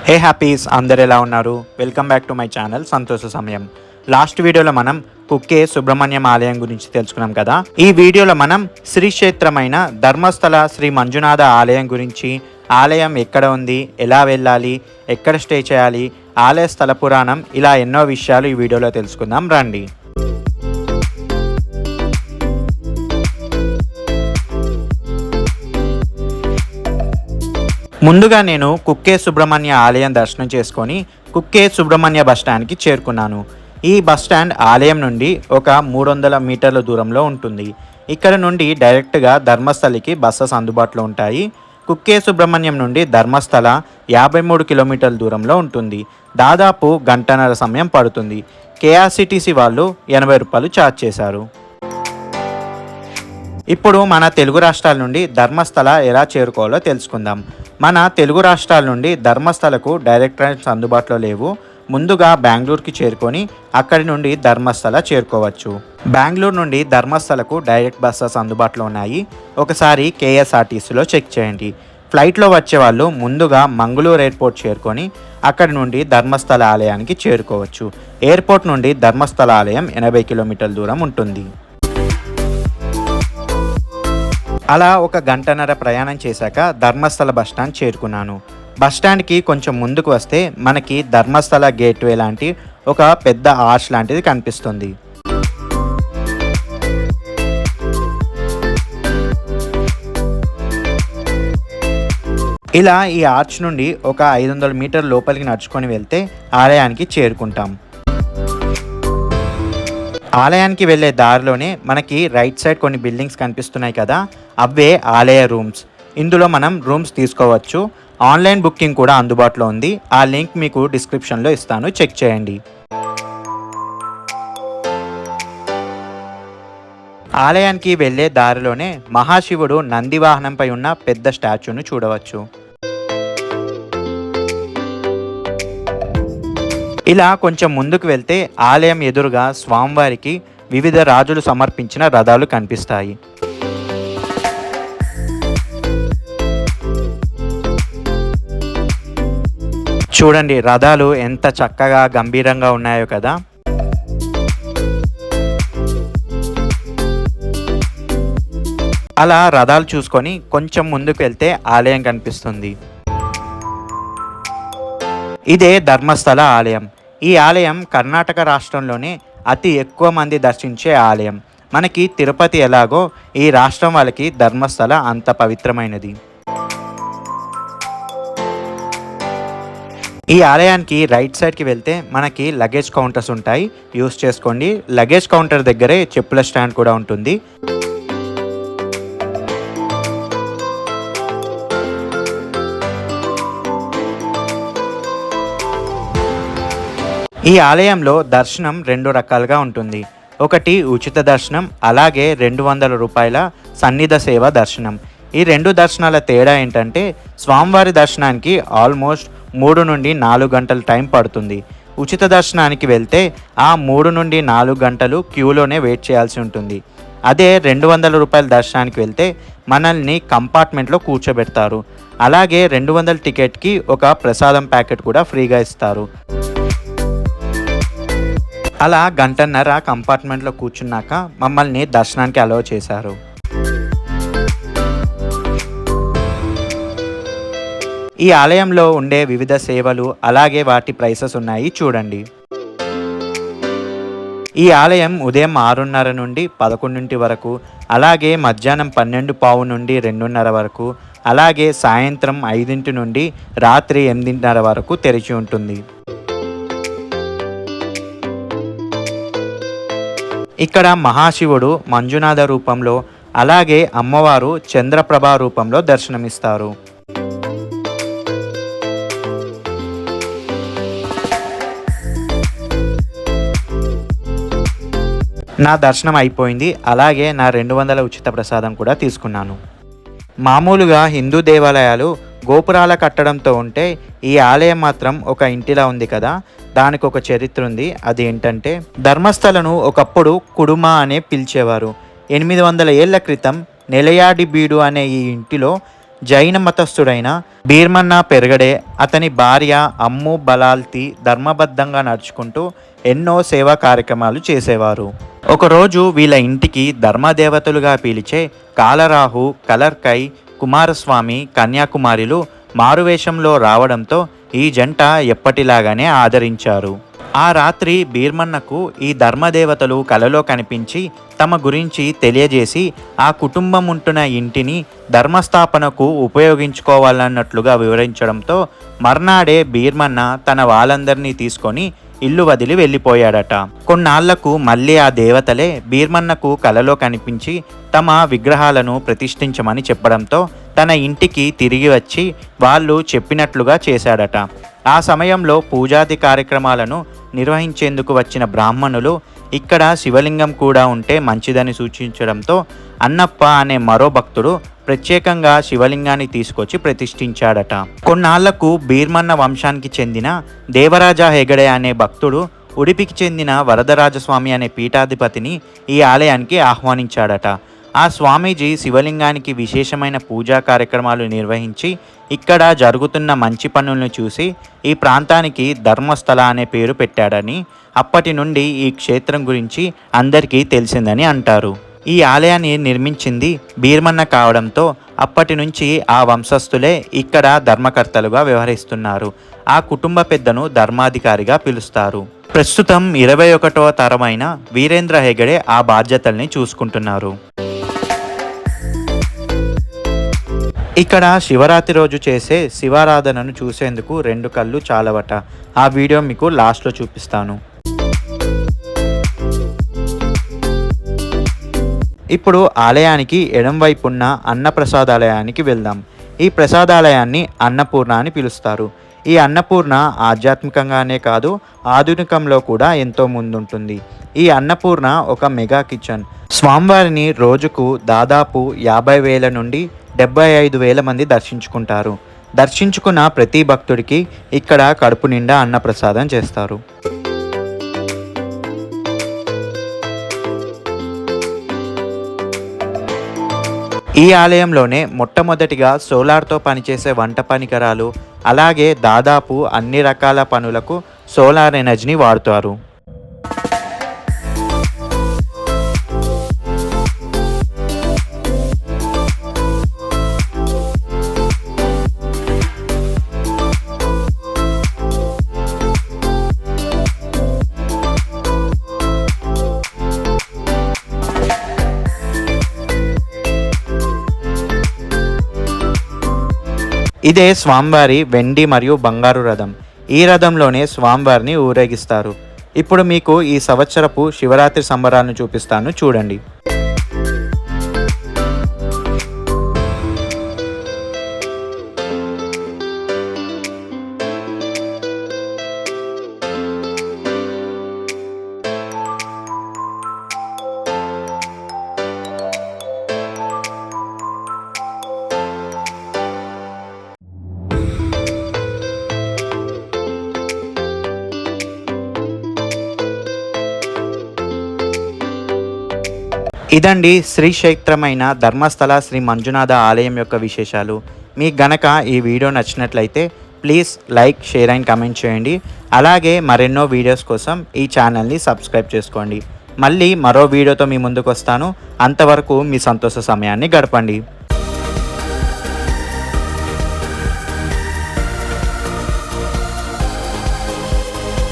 హే happies, అందరు ఎలా ఉన్నారు? Welcome back to my channel సంతోష సమయం. లాస్ట్ వీడియోలో మనం కుక్కే సుబ్రహ్మణ్యం ఆలయం గురించి తెలుసుకున్నాం కదా. ఈ వీడియోలో మనం శ్రీ క్షేత్రమైన ధర్మస్థల శ్రీ మంజునాథ ఆలయం గురించి, ఆలయం ఎక్కడ ఉంది, ఎలా వెళ్ళాలి, ఎక్కడ స్టే చేయాలి, ఆలయ స్థల పురాణం, ఇలా ఎన్నో విషయాలు ఈ వీడియోలో తెలుసుకుందాం రండి. ముందుగా నేను కుక్కే సుబ్రహ్మణ్య ఆలయం దర్శనం చేసుకొని కుక్కే సుబ్రహ్మణ్య బస్టాండ్కి చేరుకున్నాను. ఈ బస్టాండ్ ఆలయం నుండి ఒక 300 మీటర్ల దూరంలో ఉంటుంది. ఇక్కడ నుండి డైరెక్ట్గా ధర్మస్థలికి బస్సెస్ అందుబాటులో ఉంటాయి. కుక్కే సుబ్రహ్మణ్యం నుండి ధర్మస్థల 53 కిలోమీటర్ల దూరంలో ఉంటుంది. దాదాపు గంటన్నర సమయం పడుతుంది. కేఆర్సిటీసీ వాళ్ళు 80 రూపాయలు ఛార్జ్ చేశారు. ఇప్పుడు మన తెలుగు రాష్ట్రాల నుండి ధర్మస్థల ఎలా చేరుకోవాలో తెలుసుకుందాం. మన తెలుగు రాష్ట్రాల నుండి ధర్మస్థలకు డైరెక్ట్ ట్రైన్స్ అందుబాటులో లేవు. ముందుగా బెంగళూరుకి చేరుకొని అక్కడి నుండి ధర్మస్థల చేరుకోవచ్చు. బెంగళూరు నుండి ధర్మస్థలకు డైరెక్ట్ బస్సెస్ అందుబాటులో ఉన్నాయి. ఒకసారి కేఎస్ఆర్టీసీలో చెక్ చేయండి. ఫ్లైట్లో వచ్చే వాళ్ళు ముందుగా మంగళూరు ఎయిర్పోర్ట్ చేరుకొని అక్కడి నుండి ధర్మస్థల ఆలయానికి చేరుకోవచ్చు. ఎయిర్పోర్ట్ నుండి ధర్మస్థల ఆలయం 80 కిలోమీటర్ల దూరం ఉంటుంది. అలా ఒక గంటన్నర ప్రయాణం చేశాక ధర్మస్థల బస్టాండ్ చేరుకున్నాను. బస్టాండ్కి కొంచెం ముందుకు వస్తే మనకి ధర్మస్థల గేట్వే లాంటి ఒక పెద్ద ఆర్చ్ లాంటిది కనిపిస్తుంది. ఇలా ఈ ఆర్చ్ నుండి ఒక 500 మీటర్ల లోపలికి నడుచుకొని వెళ్తే ఆలయానికి చేరుకుంటాం. ఆలయానికి వెళ్ళే దారిలోనే మనకి రైట్ సైడ్ కొన్ని బిల్డింగ్స్ కనిపిస్తున్నాయి కదా, అవే ఆలయ రూమ్స్. ఇందులో మనం రూమ్స్ తీసుకోవచ్చు. ఆన్లైన్ బుకింగ్ కూడా అందుబాటులో ఉంది. ఆ లింక్ మీకు డిస్క్రిప్షన్లో ఇస్తాను, చెక్ చేయండి. ఆలయానికి వెళ్ళే దారిలోనే మహాశివుడు నంది వాహనంపై ఉన్న పెద్ద స్టాచ్యూను చూడవచ్చు. ఇలా కొంచెం ముందుకు వెళ్తే ఆలయం ఎదురుగా స్వామివారికి వివిధ రాజులు సమర్పించిన రథాలు కనిపిస్తాయి. చూడండి, రథాలు ఎంత చక్కగా గంభీరంగా ఉన్నాయో కదా. అలా రథాలు చూసుకొని కొంచెం ముందుకు వెళ్తే ఆలయం కనిపిస్తుంది. ఇదే ధర్మస్థల ఆలయం. ఈ ఆలయం కర్ణాటక రాష్ట్రంలోనే అతి ఎక్కువ మంది దర్శించే ఆలయం. మనకి తిరుపతి ఎలాగో ఈ రాష్ట్రం వాళ్ళకి ధర్మస్థల అంత పవిత్రమైనది. ఈ ఆలయానికి రైట్ సైడ్కి వెళ్తే మనకి లగేజ్ కౌంటర్స్ ఉంటాయి, యూస్ చేసుకోండి. లగేజ్ కౌంటర్ దగ్గరే చెప్పుల స్టాండ్ కూడా ఉంటుంది. ఈ ఆలయంలో దర్శనం 2 రకాలుగా ఉంటుంది. ఒకటి ఉచిత దర్శనం, అలాగే 200 రూపాయల సన్నిధ సేవ దర్శనం. ఈ 2 దర్శనాల తేడా ఏంటంటే స్వామివారి దర్శనానికి ఆల్మోస్ట్ 3 నుండి 4 గంటల టైం పడుతుంది. ఉచిత దర్శనానికి వెళ్తే ఆ 3 నుండి 4 గంటలు క్యూలోనే వెయిట్ చేయాల్సి ఉంటుంది. అదే 200 రూపాయల దర్శనానికి వెళ్తే మనల్ని కంపార్ట్మెంట్లో కూర్చోబెడతారు. అలాగే 200 టికెట్కి ఒక ప్రసాదం ప్యాకెట్ కూడా ఫ్రీగా ఇస్తారు. అలా గంటన్నర కంపార్ట్మెంట్లో కూర్చున్నాక మమ్మల్ని దర్శనానికి అలౌ చేశారు. ఈ ఆలయంలో ఉండే వివిధ సేవలు అలాగే వాటి ప్రైసెస్ ఉన్నాయి, చూడండి. ఈ ఆలయం ఉదయం 6:30 నుండి 11 వరకు, అలాగే మధ్యాహ్నం 12:15 నుండి 2:30 వరకు, అలాగే సాయంత్రం 5 నుండి రాత్రి 8:30 వరకు తెరిచి ఉంటుంది. ఇక్కడ మహాశివుడు మంజునాథ రూపంలో, అలాగే అమ్మవారు చంద్రప్రభ రూపంలో దర్శనమిస్తారు. నా దర్శనం అయిపోయింది. అలాగే నా 200 ఉచిత ప్రసాదం కూడా తీసుకున్నాను. మామూలుగా హిందూ దేవాలయాలు గోపురాల కట్టడంతో ఉంటే ఈ ఆలయం మాత్రం ఒక ఇంటిలా ఉంది కదా. దానికి ఒక చరిత్ర ఉంది. అది ఏంటంటే ధర్మస్థలను ఒకప్పుడు కుడుమ అనే పిలిచేవారు. 800 ఏళ్ల క్రితం నెలయాడి బీడు అనే ఈ ఇంటిలో జైన మతస్థుడైన భీర్మన్న పెరగడే, అతని భార్య అమ్ము బలాల్తి ధర్మబద్ధంగా నడుచుకుంటూ ఎన్నో సేవా కార్యక్రమాలు చేసేవారు. ఒకరోజు వీళ్ళ ఇంటికి ధర్మదేవతలుగా పిలిచే కాలరాహు, కలర్కై, కుమారస్వామి, కన్యాకుమారిలు మారువేషంలో రావడంతో ఈ జంట ఎప్పటిలాగానే ఆదరించారు. ఆ రాత్రి భీర్మన్నకు ఈ ధర్మదేవతలు కలలో కనిపించి తమ గురించి తెలియజేసి ఆ కుటుంబం ఉంటున్న ఇంటిని ధర్మస్థాపనకు ఉపయోగించుకోవాలన్నట్లుగా వివరించడంతో మర్నాడే భీర్మన్న తన వాళ్ళందరినీ తీసుకొని ఇల్లు వదిలి వెళ్ళిపోయాడట. కొన్నాళ్లకు మళ్ళీ ఆ దేవతలే భీర్మన్నకు కలలో కనిపించి తమ విగ్రహాలను ప్రతిష్ఠించమని చెప్పడంతో తన ఇంటికి తిరిగి వచ్చి వాళ్ళు చెప్పినట్లుగా చేశాడట. ఆ సమయంలో పూజాది కార్యక్రమాలను నిర్వహించేందుకు వచ్చిన బ్రాహ్మణులు ఇక్కడ శివలింగం కూడా ఉంటే మంచిదని సూచించడంతో అన్నప్ప అనే మరో భక్తుడు ప్రత్యేకంగా శివలింగాన్ని తీసుకొచ్చి ప్రతిష్ఠించాడట. కొన్నాళ్లకు భీర్మన్న వంశానికి చెందిన దేవరాజ హెగడే అనే భక్తుడు ఉడిపికి చెందిన వరదరాజస్వామి అనే పీఠాధిపతిని ఈ ఆలయానికి ఆహ్వానించాడట. ఆ స్వామీజీ శివలింగానికి విశేషమైన పూజా కార్యక్రమాలు నిర్వహించి ఇక్కడ జరుగుతున్న మంచి పనులను చూసి ఈ ప్రాంతానికి ధర్మస్థల అనే పేరు పెట్టాడని, అప్పటి నుండి ఈ క్షేత్రం గురించి అందరికీ తెలిసిందని అంటారు. ఈ ఆలయాన్ని నిర్మించింది భీర్మన్న కావడంతో అప్పటి నుంచి ఆ వంశస్థులే ఇక్కడ ధర్మకర్తలుగా వ్యవహరిస్తున్నారు. ఆ కుటుంబ పెద్దను ధర్మాధికారిగా పిలుస్తారు. ప్రస్తుతం 21వ తరమైన వీరేంద్ర హెగడే ఆ బాధ్యతల్ని చూసుకుంటున్నారు. ఇక్కడ శివరాత్రి రోజు చేసే శివారాధనను చూసేందుకు 2 కళ్ళు చాలవట. ఆ వీడియో మీకు లాస్ట్లో చూపిస్తాను. ఇప్పుడు ఆలయానికి ఎడంవైపున్న అన్నప్రసాదాలయానికి వెళ్దాం. ఈ ప్రసాదాలయాన్ని అన్నపూర్ణ అని పిలుస్తారు. ఈ అన్నపూర్ణ ఆధ్యాత్మికంగానే కాదు, ఆధునికంలో కూడా ఎంతో ముందుంటుంది. ఈ అన్నపూర్ణ ఒక మెగా కిచెన్. స్వామివారిని రోజుకు దాదాపు 50,000 నుండి 75,000 మంది దర్శించుకుంటారు. దర్శించుకున్న ప్రతి భక్తుడికి ఇక్కడ కడుపు నిండా అన్నప్రసాదం చేస్తారు. ఈ ఆలయంలోనే మొట్టమొదటిగా సోలార్తో పనిచేసే వంట పరికరాలు, అలాగే దాదాపు అన్ని రకాల పనులకు సోలార్ ఎనర్జీని వాడుతారు. ఇదే స్వామివారి వెండి మరియు బంగారు రథం. ఈ రథంలోనే స్వామివారిని ఊరేగిస్తారు. ఇప్పుడు మీకు ఈ సంవత్సరపు శివరాత్రి సంబరాలను చూపిస్తాను, చూడండి. ఇదండి శ్రీక్షేత్రమైన ధర్మస్థల శ్రీ మంజునాథ ఆలయం యొక్క విశేషాలు. మీకు గనక ఈ వీడియో నచ్చినట్లయితే please like, share and comment చేయండి. అలాగే మరెన్నో వీడియోస్ కోసం ఈ ఛానల్ని సబ్స్క్రైబ్ చేసుకోండి. మళ్ళీ మరో వీడియోతో మీ ముందుకు వస్తాను. అంతవరకు మీ సంతోష సమయాన్ని గడపండి.